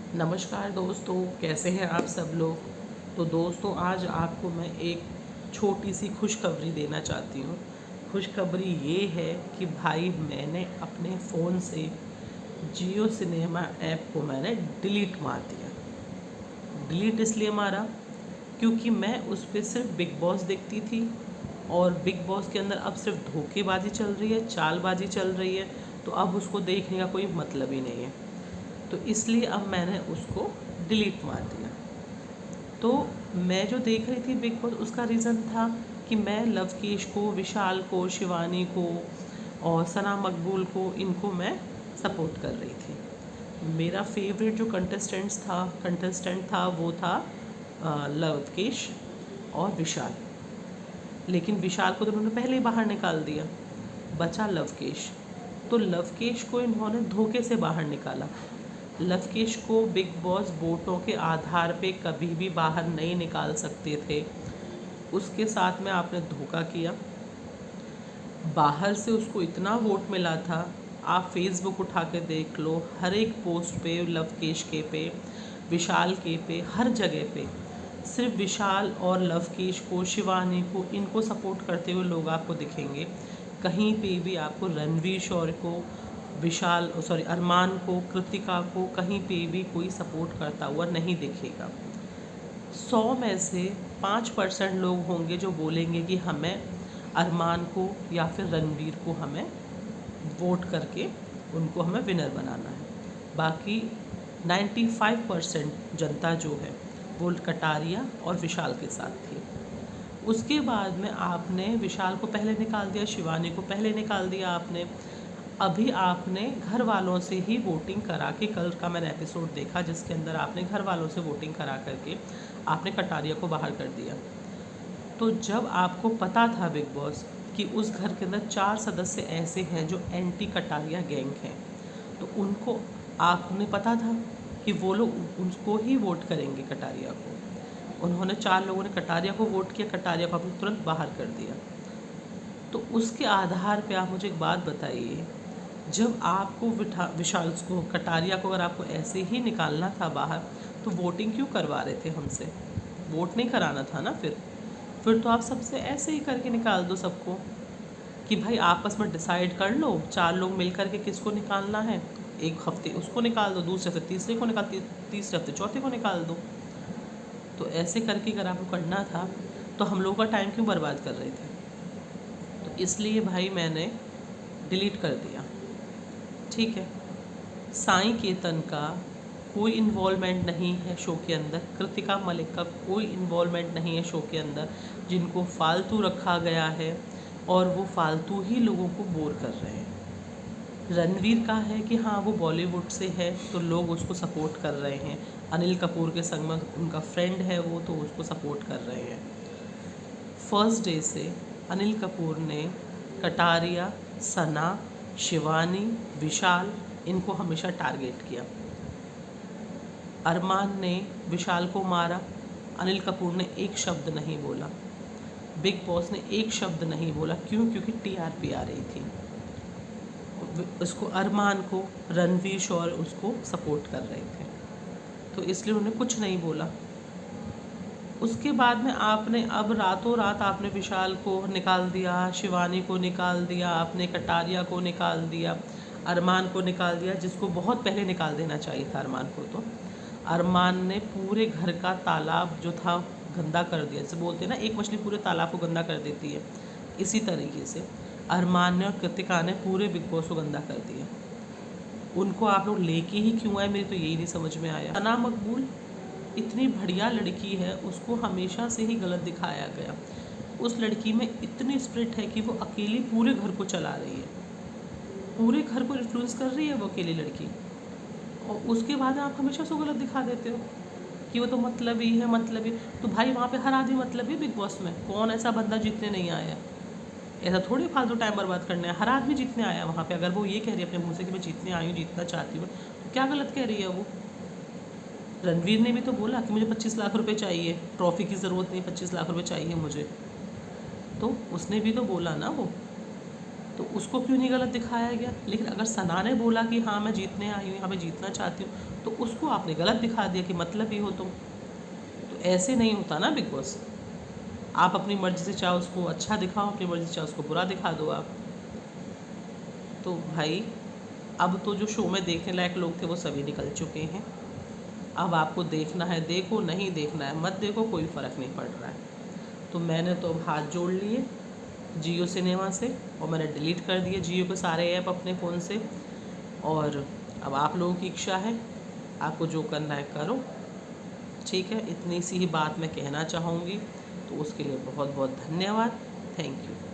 नमस्कार दोस्तों, कैसे हैं आप सब लोग। तो दोस्तों, आज आपको मैं एक छोटी सी खुशखबरी देना चाहती हूँ। खुशखबरी ये है कि भाई मैंने अपने फ़ोन से जियो सिनेमा ऐप को मैंने डिलीट मार दिया। डिलीट इसलिए मारा क्योंकि मैं उस पे सिर्फ बिग बॉस देखती थी और बिग बॉस के अंदर अब सिर्फ धोखेबाजी चल रही है, चालबाजी चल रही है। तो अब उसको देखने का कोई मतलब ही नहीं है। तो इसलिए अब मैंने उसको डिलीट मार दिया। तो मैं जो देख रही थी बिग बॉस, उसका रीज़न था कि मैं लवकेश को, विशाल को, शिवानी को और सना मकबूल को, इनको मैं सपोर्ट कर रही थी। मेरा फेवरेट जो कंटेस्टेंट था वो था लवकेश और विशाल। लेकिन विशाल को तो उन्होंने पहले ही बाहर निकाल दिया, बचा लवकेश। तो लवकेश को इन्होंने धोखे से बाहर निकाला। लवकेश को बिग बॉस वोटों के आधार पे कभी भी बाहर नहीं निकाल सकते थे। उसके साथ में आपने धोखा किया। बाहर से उसको इतना वोट मिला था, आप फेसबुक उठा के देख लो, हर एक पोस्ट पे लवकेश के पे, विशाल के पे, हर जगह पे सिर्फ विशाल और लवकेश को, शिवानी को, इनको सपोर्ट करते हुए लोग आपको दिखेंगे। कहीं पे भी आपको रणवीर शौर्य को, अरमान को, कृतिका को कहीं पे भी कोई सपोर्ट करता हुआ नहीं दिखेगा। 100 में से 5% लोग होंगे जो बोलेंगे कि हमें अरमान को या फिर रणवीर को हमें वोट करके उनको हमें विनर बनाना है। बाकी 95% जनता जो है वो कटारिया और विशाल के साथ थी। उसके बाद में आपने विशाल को पहले निकाल दिया, शिवानी को पहले निकाल दिया आपने। अभी आपने घर वालों से ही वोटिंग करा के, कल का मैंने एपिसोड देखा जिसके अंदर आपने घर वालों से वोटिंग करा करके आपने कटारिया को बाहर कर दिया। तो जब आपको पता था बिग बॉस कि उस घर के अंदर 4 सदस्य ऐसे हैं जो एंटी कटारिया गैंग हैं, तो उनको आपने पता था कि वो लोग उसको ही वोट करेंगे, कटारिया को। उन्होंने 4 लोगों ने कटारिया को वोट किया, कटारिया को आपने तुरंत बाहर कर दिया। तो उसके आधार पे आप मुझे एक बात बताइए, जब आपको विशाल को, कटारिया को अगर आपको ऐसे ही निकालना था बाहर, तो वोटिंग क्यों करवा रहे थे हमसे? वोट नहीं कराना था ना। फिर तो आप सबसे ऐसे ही करके निकाल दो सबको कि भाई आपस में डिसाइड कर लो, 4 लोग मिल कर के किसको निकालना है। एक हफ्ते उसको निकाल दो, दूसरे हफ्ते तीसरे को निकाल, तीसरे हफ्ते चौथे को निकाल दो। तो ऐसे करके अगर आपको करना था तो हम लोगों का टाइम क्यों बर्बाद कर रहे थे? तो इसलिए भाई मैंने डिलीट कर दिया। ठीक है। साईं केतन का कोई इन्वॉल्वमेंट नहीं है शो के अंदर, कृतिका मलिक का कोई इन्वॉल्वमेंट नहीं है शो के अंदर, जिनको फालतू रखा गया है और वो फालतू ही लोगों को बोर कर रहे हैं। रणवीर का है कि हाँ वो बॉलीवुड से है तो लोग उसको सपोर्ट कर रहे हैं, अनिल कपूर के संग में उनका फ्रेंड है वो, तो उसको सपोर्ट कर रहे हैं। फर्स्ट डे से अनिल कपूर ने कटारिया, सना, शिवानी, विशाल, इनको हमेशा टारगेट किया। अरमान ने विशाल को मारा, अनिल कपूर ने एक शब्द नहीं बोला, बिग बॉस ने एक शब्द नहीं बोला। क्यों? क्योंकि टीआरपी आ रही थी। उसको, अरमान को रणवीर शौर्य उसको सपोर्ट कर रहे थे, तो इसलिए उन्होंने कुछ नहीं बोला। उसके बाद में आपने अब रातों रात आपने विशाल को निकाल दिया, शिवानी को निकाल दिया, आपने कटारिया को निकाल दिया, अरमान को निकाल दिया, जिसको बहुत पहले निकाल देना चाहिए था अरमान को। तो अरमान ने पूरे घर का तालाब जो था गंदा कर दिया। जैसे बोलते हैं ना, एक मछली पूरे तालाब को गंदा कर देती है, इसी तरीके से अरमान ने और कृतिका ने पूरे बिग बॉस को गंदा कर दिया। उनको आप लोग लेके ही क्यों आए, मेरी तो यही नहीं समझ में आया। सना मकबूल इतनी बढ़िया लड़की है, उसको हमेशा से ही गलत दिखाया गया। उस लड़की में इतनी स्पिरिट है कि वो अकेली पूरे घर को चला रही है, पूरे घर को इन्फ्लुएंस कर रही है वो अकेली लड़की। और उसके बाद आप हमेशा उसको गलत दिखा देते हो कि वो तो मतलबी है, मतलबी। तो भाई वहाँ पे हर आदमी मतलबी बिग बॉस में, कौन ऐसा बंदा जीतने नहीं आया? ऐसा थोड़ी फालतू टाइम बर्बाद करना है, हर आदमी जीतने आया वहाँ पे। अगर वो ये कह रही है अपने मुँह से कि मैं जीतने आई हूँ, जीतना चाहती हूँ, तो क्या गलत कह रही है वो? रणवीर ने भी तो बोला कि मुझे 25 लाख रुपए चाहिए, ट्रॉफी की ज़रूरत नहीं, 25 लाख रुपए चाहिए मुझे। तो उसने भी तो बोला ना वो। तो उसको क्यों नहीं गलत दिखाया गया? लेकिन अगर सना ने बोला कि हाँ मैं जीतने आई हूँ, यहाँ पे जीतना चाहती हूँ, तो उसको आपने गलत दिखा दिया कि मतलब ही हो तुम। तो ऐसे नहीं होता ना बिग बॉस। आप अपनी मर्ज़ी से चाहे उसको अच्छा दिखाओ, अपनी मर्ज़ी से चाहे उसको बुरा दिखा दो आप। तो भाई अब तो जो शो में देखने लायक लोग थे वो सभी निकल चुके हैं। अब आपको देखना है देखो, नहीं देखना है मत देखो, कोई फ़र्क नहीं पड़ रहा है। तो मैंने तो अब हाथ जोड़ लिए जियो सिनेमा से और मैंने डिलीट कर दिए जियो के सारे ऐप अपने फ़ोन से। और अब आप लोगों की इच्छा है, आपको जो करना है करो, ठीक है। इतनी सी ही बात मैं कहना चाहूँगी, तो उसके लिए बहुत बहुत धन्यवाद। Thank you.